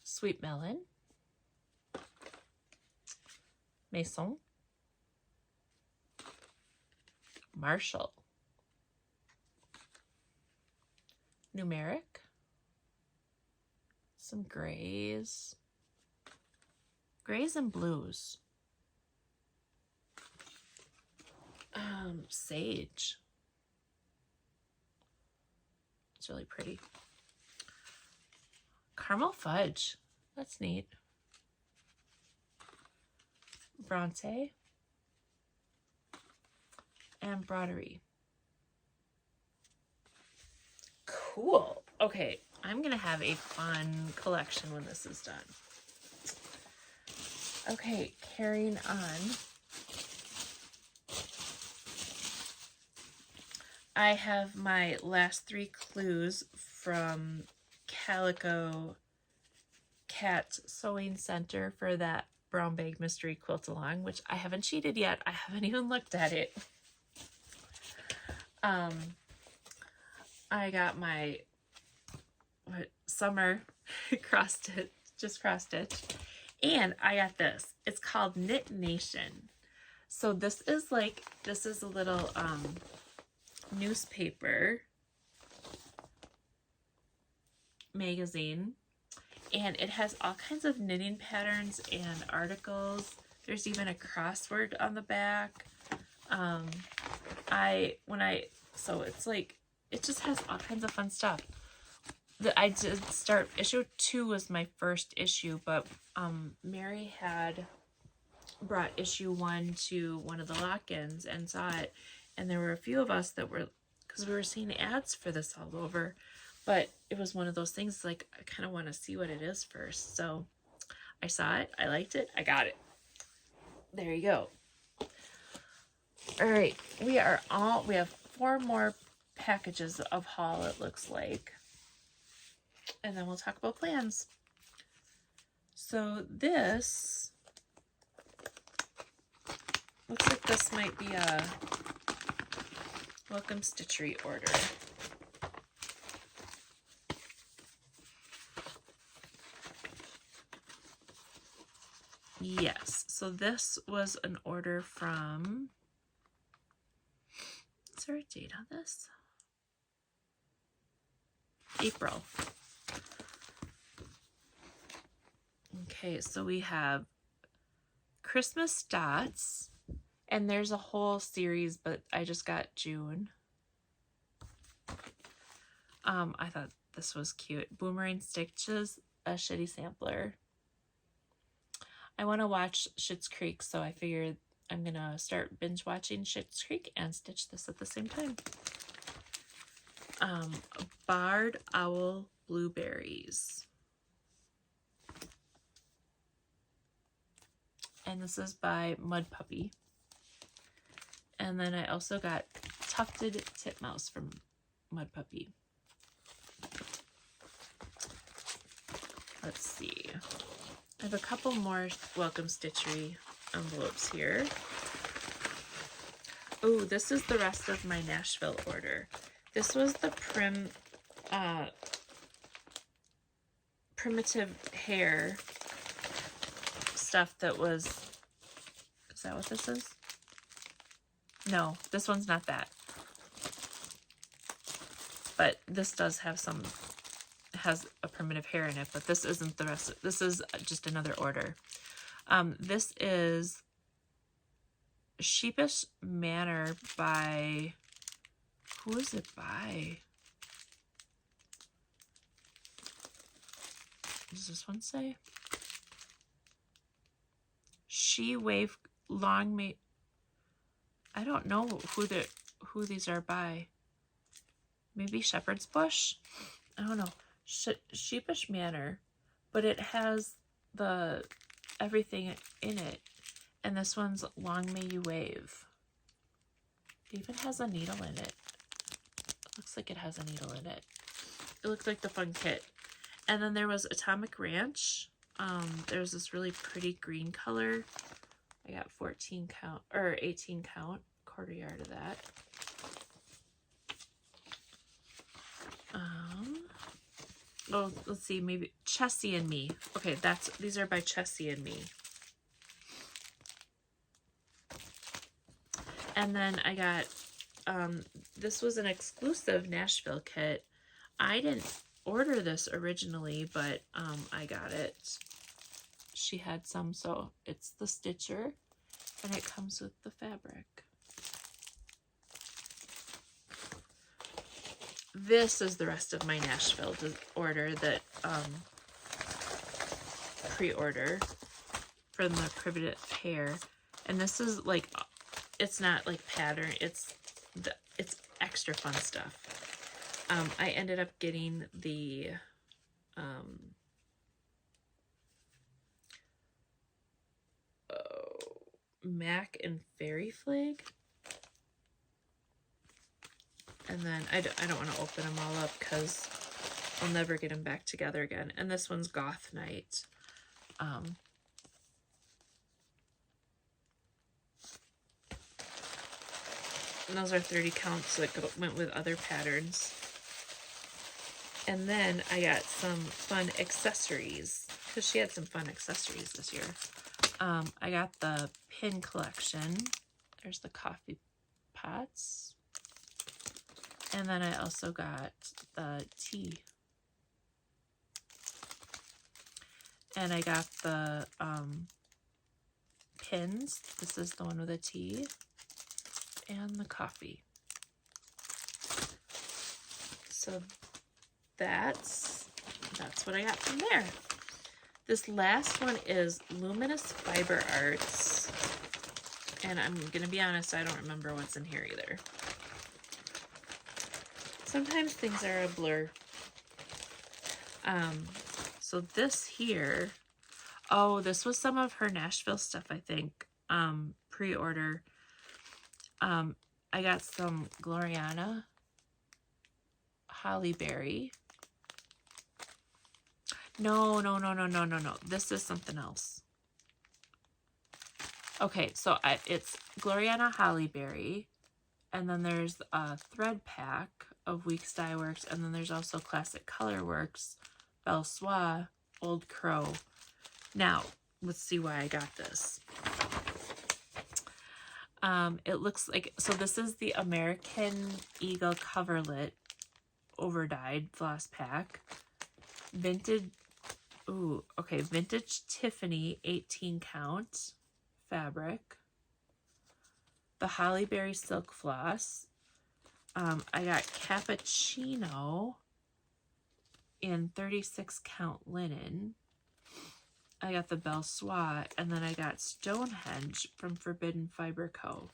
Sweet melon. Maison. Marshall. Numeric. Some grays. Grays and blues. Sage. It's really pretty. caramel fudge. That's neat. Bronze and broderie. Cool. Okay, I'm gonna have a fun collection when this is done. Okay, carrying on. I have my last 3 clues from Calico Cat Sewing Center for that brown bag mystery quilt along, which I haven't cheated yet. I haven't even looked at it. I got my summer cross stitch, just cross stitch, and I got this. It's called Knit Nation. So this is a little newspaper magazine, and it has all kinds of knitting patterns and articles. There's even a crossword on the back. So it's like, it just has all kinds of fun stuff. I did start, issue 2 was my first issue, but Mary had brought issue 1 to one of the lock-ins and saw it, and there were a few of us that were, because we were seeing ads for this all over, but it was one of those things like, I kind of want to see what it is first. So I saw it, I liked it, I got it. There you go. All right, we have 4 more packages of haul, it looks like, and then we'll talk about plans. So this looks like this might be a Welcome Stitchery order. Yes, so this was an order from, is there a date on this? April. Okay, so we have Christmas dots, and there's a whole series, but I just got June. I thought this was cute. Boomerang Stitches, a shitty sampler. I want to watch Schitt's Creek, so I figured I'm gonna start binge watching Schitt's Creek and stitch this at the same time. Barred Owl Blueberries. And this is by Mud Puppy. And then I also got Tufted Titmouse from Mud Puppy. Let's see. I have a couple more Welcome Stitchery envelopes here. Oh, this is the rest of my Nashville order. This was the primitive hair stuff that was, is that what this is? No, this one's not that. But this does have some, has a primitive hair in it, but this isn't the rest. This is just another order. This is Sheepish Manor by, who is it by? Does this one say? She Wave Long May. I don't know who these are by. Maybe Shepherd's Bush? I don't know. Sheepish Manor, but it has the everything in it. And this one's Long May You Wave. It even has a needle in it. Looks like it has a needle in it. It looks like the fun kit. And then there was Atomic Ranch. There's this really pretty green color. I got 14 count, or 18 count, quarter yard of that. Oh, let's see, maybe Chessie and Me. Okay, these are by Chessie and Me. And then I got, this was an exclusive Nashville kit. I didn't order this originally, but I got it. She had some, so it's the Stitcher, and it comes with the fabric. This is the rest of my Nashville order that pre-order from the Privet Hair. And this is like, it's not like pattern, it's extra fun stuff. I ended up getting the Mac and Fairy Flag. And then I don't want to open them all up because I'll never get them back together again. And this one's Goth Night. And those are 30 counts that went with other patterns. And then I got some fun accessories because she had some fun accessories this year. I got the pin collection. There's the coffee pots. And then I also got the tea. And I got the pins. This is the one with the tea and the coffee. So that's what I got from there. This last one is Luminous Fiber Arts. And I'm going to be honest, I don't remember what's in here either. Sometimes things are a blur. So this here, oh, this was some of her Nashville stuff, I think. Pre-order. I got some Gloriana Holly Berry. No. This is something else. Okay, so it's Gloriana Holly Berry. And then there's a thread pack of Weeks Dye Works. And then there's also Classic Color Works, Belle Soie, Old Crow. Now, let's see why I got this. It looks like, so this is the American Eagle Coverlet Overdyed Floss Pack. Vintage, Vintage Tiffany 18 count fabric. The Holly Berry Silk Floss. I got Cappuccino in 36 count linen. I got the Belle Soie, and then I got Stonehenge from Forbidden Fiber Co.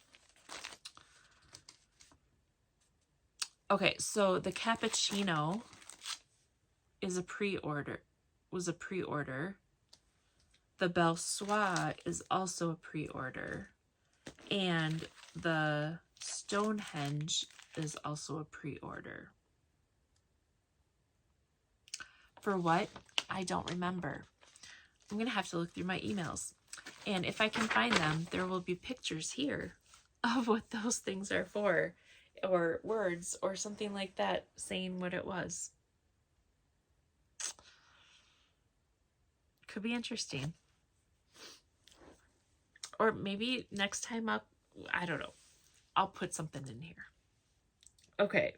Okay, so the Cappuccino is a pre-order, was a pre-order. The Belle Soie is also a pre-order. And the Stonehenge is also a pre-order. For what? I don't remember. I'm going to have to look through my emails. And if I can find them, there will be pictures here of what those things are for, or words or something like that saying what it was. Could be interesting. Or maybe next time up, I don't know. I'll put something in here. Okay.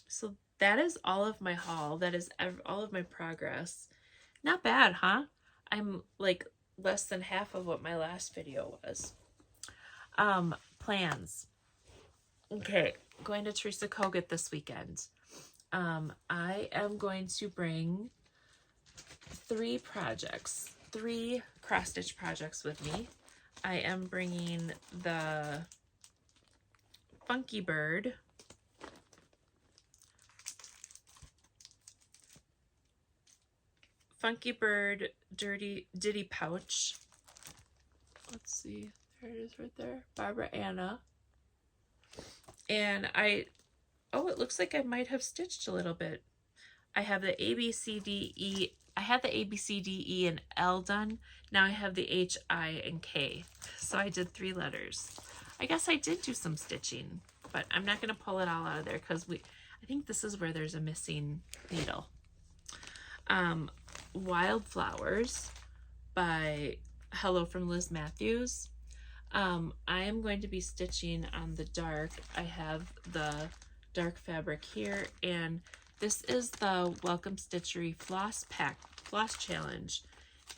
So that is all of my haul. That is all of my progress. Not bad, huh? I'm like less than half of what my last video was. Plans. Okay, going to Teresa Kogut this weekend. I am going to bring 3 cross-stitch projects with me. I am bringing the Funky Bird Ditty Pouch. Let's see, there it is right there. Barbara Anna. And it looks like I might have stitched a little bit. I have the A, B, C, D, E. I had the A, B, C, D, E, and L done. Now I have the H, I, and K. So I did 3 letters. I guess I did do some stitching, but I'm not going to pull it all out of there because I think this is where there's a missing needle. Wildflowers by Hello from Liz Matthews. I am going to be stitching on the dark. I have the dark fabric here, and this is the Welcome Stitchery Floss Challenge.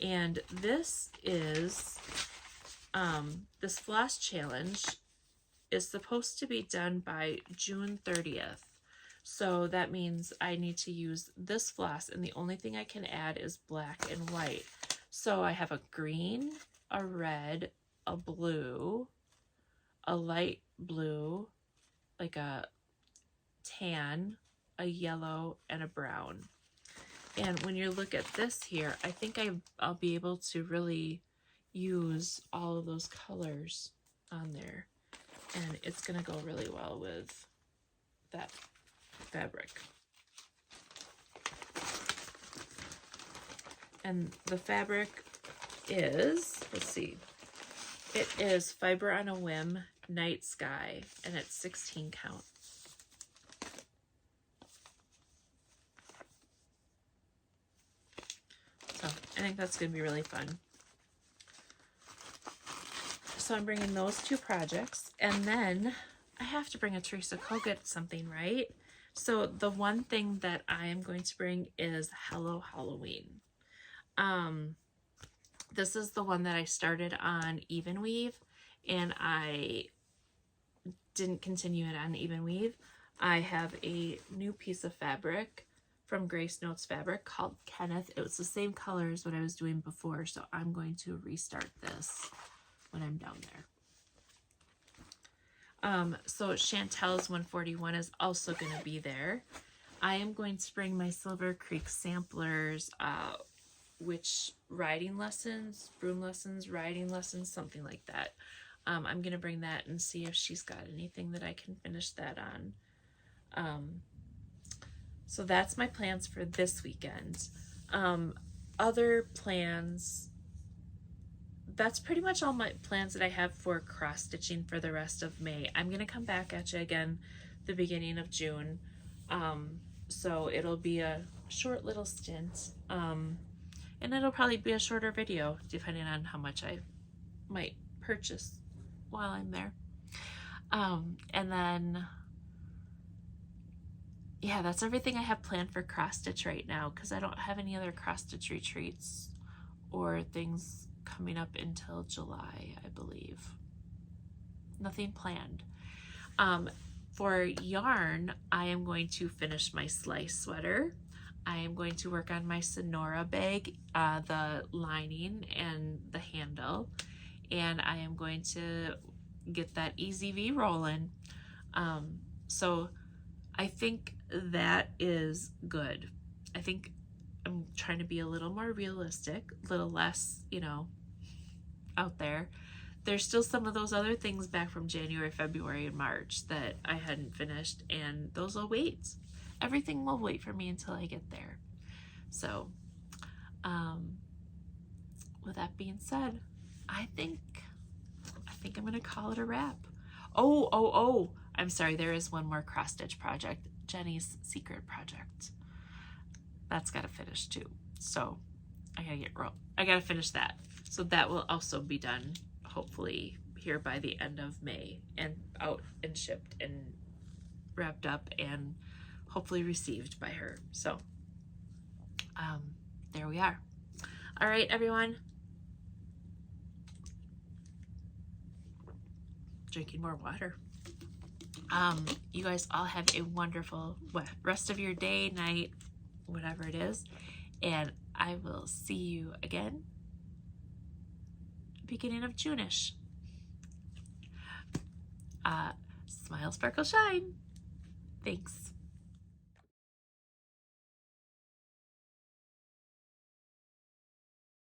And this is, this floss challenge is supposed to be done by June 30th. So that means I need to use this floss, and the only thing I can add is black and white. So I have a green, a red, a blue, a light blue, like a tan, a yellow, and a brown. And when you look at this here, I think I'll be able to really use all of those colors on there. And it's going to go really well with that fabric. And the fabric is, let's see, it is Fiber on a Whim Night Sky, and it's 16 count. So I think that's going to be really fun. So I'm bringing those two projects, and then I have to bring a Teresa Kogut something, right? So the one thing that I am going to bring is Hello Halloween. This is the one that I started on Even Weave, and I didn't continue it on Even Weave. I have a new piece of fabric from Grace Notes Fabric called Kenneth. It was the same color as what I was doing before, so I'm going to restart this when I'm down there. So Chantel's 141 is also going to be there. I am going to bring my Silver Creek samplers, which riding lessons, broom lessons, riding lessons, something like that. I'm going to bring that and see if she's got anything that I can finish that on. So that's my plans for this weekend. Other plans, that's pretty much all my plans that I have for cross stitching for the rest of May. I'm going to come back at you again the beginning of June. So it'll be a short little stint. And it'll probably be a shorter video depending on how much I might purchase while I'm there. And then, yeah, that's everything I have planned for cross stitch right now, because I don't have any other cross stitch retreats or things coming up until July, I believe. Nothing planned. For yarn, I am going to finish my slice sweater. I am going to work on my Sonora bag, the lining and the handle, and I am going to get that Easy V rolling. So I think that is good. I think I'm trying to be a little more realistic, a little less, you know, out there. There's still some of those other things back from January, February, and March that I hadn't finished, and those will wait. Everything will wait for me until I get there. So, with that being said, I think I'm gonna call it a wrap. Oh, I'm sorry, there is one more cross stitch project, Jenny's secret project. That's gotta finish too. So I gotta finish that. So that will also be done hopefully here by the end of May, and out and shipped and wrapped up and hopefully received by her. So there we are. All right, everyone. Drinking more water. You guys all have a wonderful rest of your day, night, whatever it is, and I will see you again beginning of June-ish. Smile, sparkle, shine. Thanks.